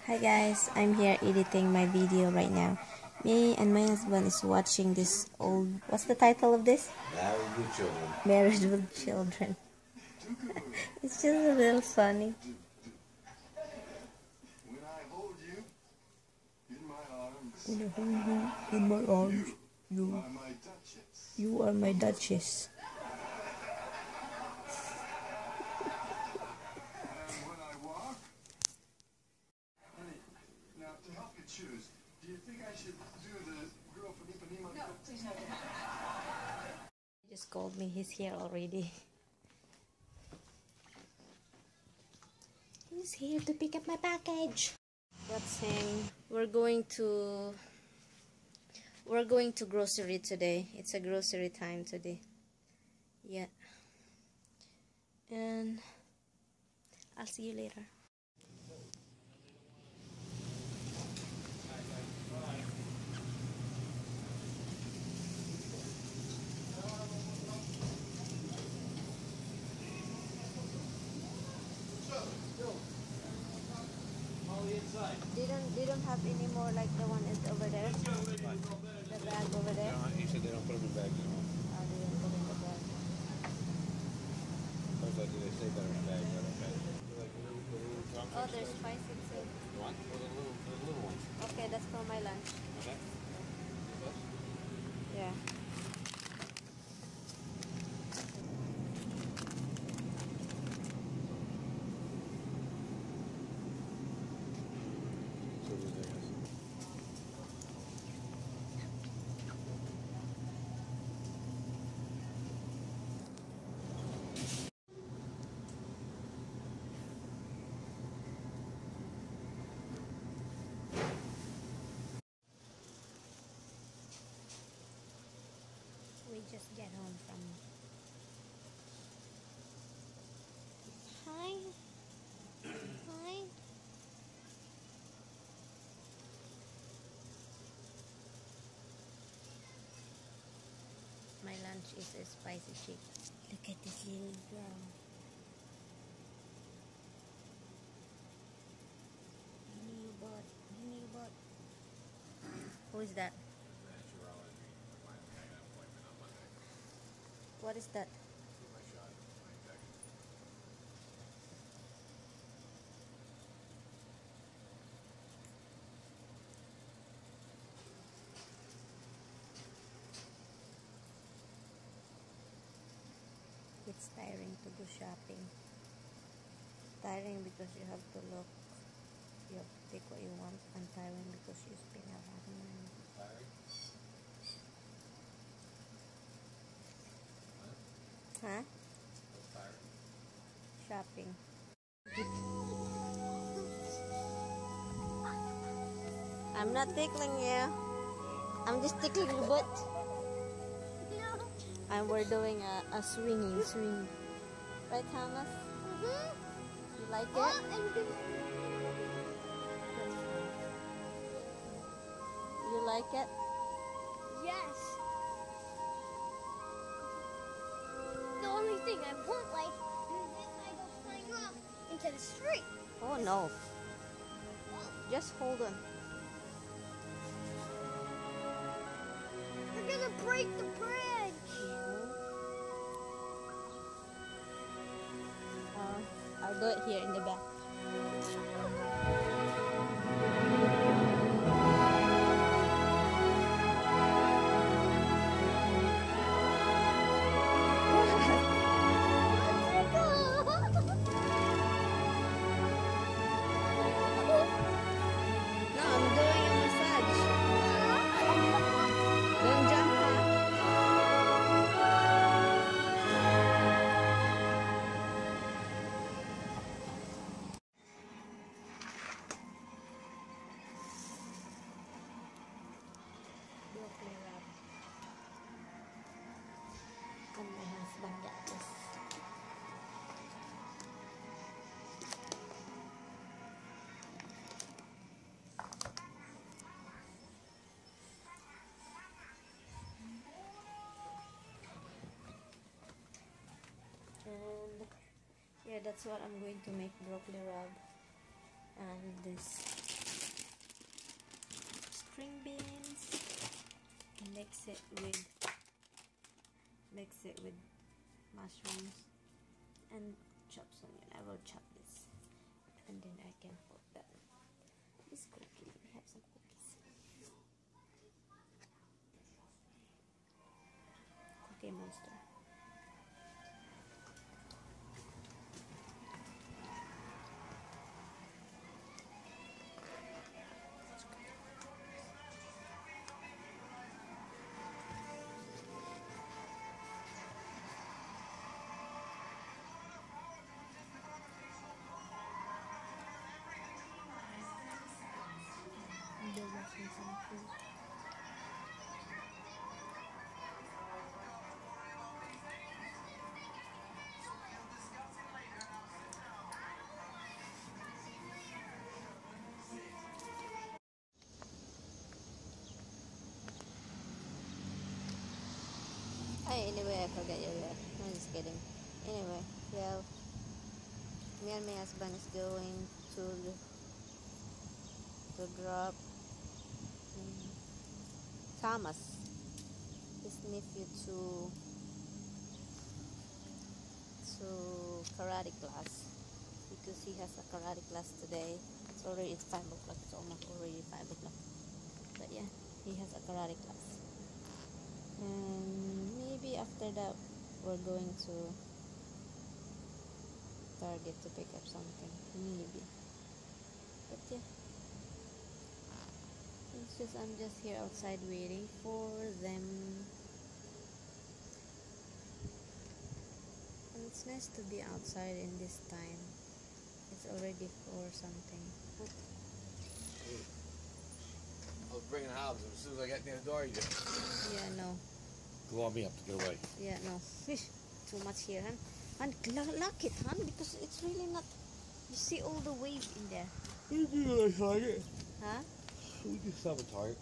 Hi guys, I'm here editing my video right now. Me and my husband is watching this old... What's the title of this? Married with Children. Married with Children. It's just a little funny. When I hold you in my arms, In my arms, you are my duchess. you are my duchess. And when I walk, honey, now to help you choose, do you think I should do the girl from Ipanema? No, please no. He just called me, he's here already. He's here to pick up my package. That's him. We're going to grocery today. It's a grocery time today. Yeah. And I'll see you later. They don't have any more like the one is over there. The bag over there. No, he said they don't put them in bags anymore. Oh, they didn't put in the bag. Sometimes they say better in bags, but okay. Like the little drumsticks. Oh, there's spicy too. You want? Or the little ones. Okay, that's for my lunch. Okay. This? Yeah. So this, I guess. We just get home from... Hi. Hi. My lunch is a spicy chicken. Look at this little girl. New butt. New butt. Who is that? What is that? It's tiring to go shopping. Tiring because you have to look. You have to take what you want, and tiring because you spend a lot of money. Huh? Shopping. I'm not tickling you. I'm just tickling your butt. And we're doing a swing. Right, Thomas? You like it? You like it? Yes. The only thing I won't like is if I go flying off into the street. Oh no. Just hold on. We're gonna break the bridge. I'll do it here in the back. And my husband got this. And yeah, that's what I'm going to make, broccoli rub and this string beans. Mix it with mushrooms and chopped onion. I will chop this, and then I can put that. This cookie. We have some cookies. Cookie Monster. And they're washing some food. Anyway, I forgot you're there. I'm just kidding. Anyway, yeah, me and my husband is going to drop Thomas, his nephew, to karate class because he has a karate class today. It's 5 o'clock. It's almost already 5 o'clock. But yeah, he has a karate class. And maybe after that we're going to Target to pick up something. Maybe. But yeah. I'm just here outside waiting for them. And it's nice to be outside in this time. It's already 4 something. I was bringing Hobbs, and as soon as I got near the door, you just... Yeah, no. Glow me up to get away. Yeah, no. Too much here, huh? And lock it, huh? Because it's really not... You see all the waves in there. We do like Target. Huh? We do sell a Target.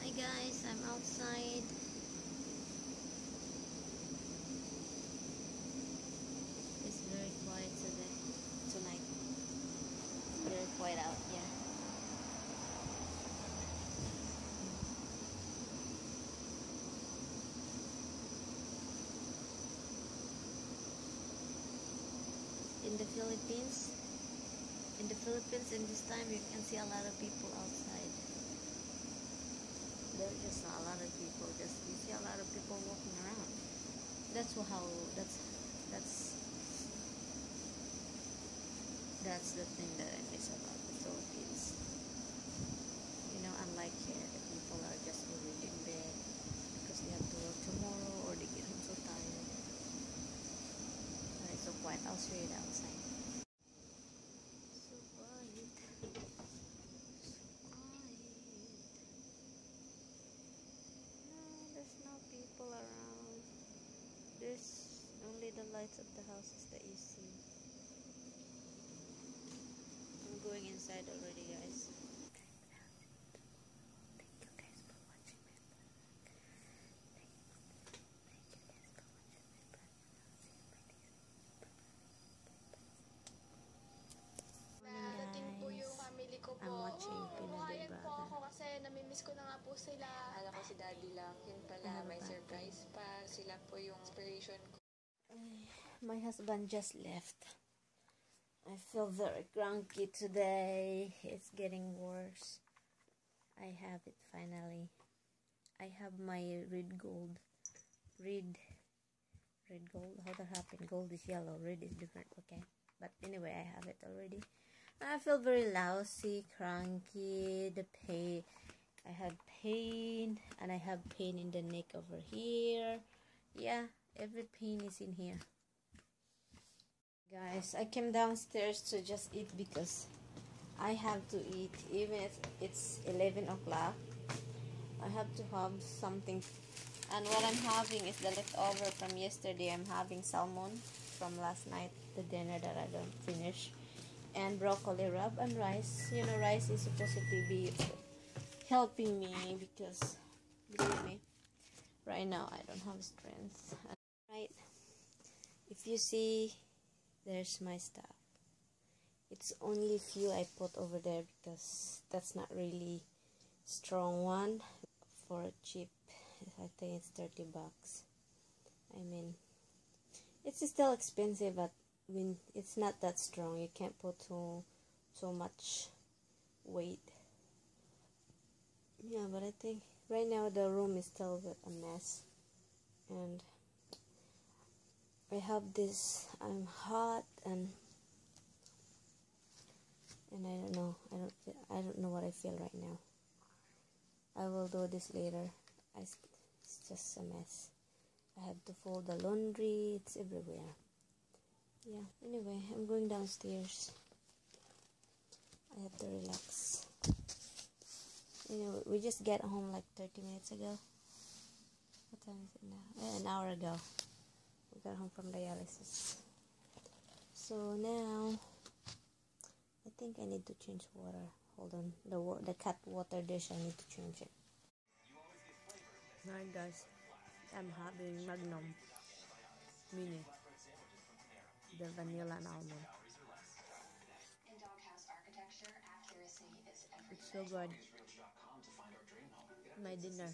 Hi guys, I'm outside. It's very quiet tonight. Very quiet out here. In the Philippines in this time you can see a lot of people outside. There's just not a lot of people, you see a lot of people walking around. That's the thing that I miss about the Philippines. You know, unlike here, the people are just already in bed because they have to work tomorrow or they get home so tired. It's so quiet. I'll show you the outside. So quiet. No, there's no people around. There's only the lights of the houses that you see. I'm going inside already, guys. Thank you guys for watching my vlog. Thank you guys for watching my vlog. Nadating po yung family ko po. I'm watching Pinoy Buhayan po Brother. ako kasi namimiss ko na nga po sila. Alam ko si Daddy lang. Yun pala, may surprise pa. Sila po yung inspiration ko. My husband just left. I feel very cranky today. It's getting worse. I have it finally. I have my red gold. Red gold. How that happened? Gold is yellow. Red is different. Okay. But anyway, I have it already. I feel very lousy, cranky. The pain. I had pain. And I have pain in the neck over here. Yeah. Every pain is in here. Guys, I came downstairs to just eat because I have to eat. Even if it's 11 o'clock. I have to have something. And what I'm having is the leftover from yesterday. I'm having salmon from last night, the dinner that I don't finish, and broccoli wrap and rice. You know, rice is supposed to be helping me because, believe me, right now I don't have strength. Right? If you see There's my stuff. It's only few I put over there because that's not really strong one. For cheap, I think it's 30 bucks. I mean, it's still expensive, but when it's not that strong, you can't put so much weight. Yeah, but I think right now the room is still a mess, and I have this. I'm hot and I don't know. I don't know what I feel right now. I will do this later. It's just a mess. I have to fold the laundry. It's everywhere. Yeah. Anyway, I'm going downstairs. I have to relax. Anyway, we just get home like 30 minutes ago. What time is it now? An hour ago. We got home from dialysis. So now, I think I need to change water. Hold on. The cat water dish, I need to change it. Alright guys, I'm having Magnum Mini. The vanilla and almond. It's so good. My dinner.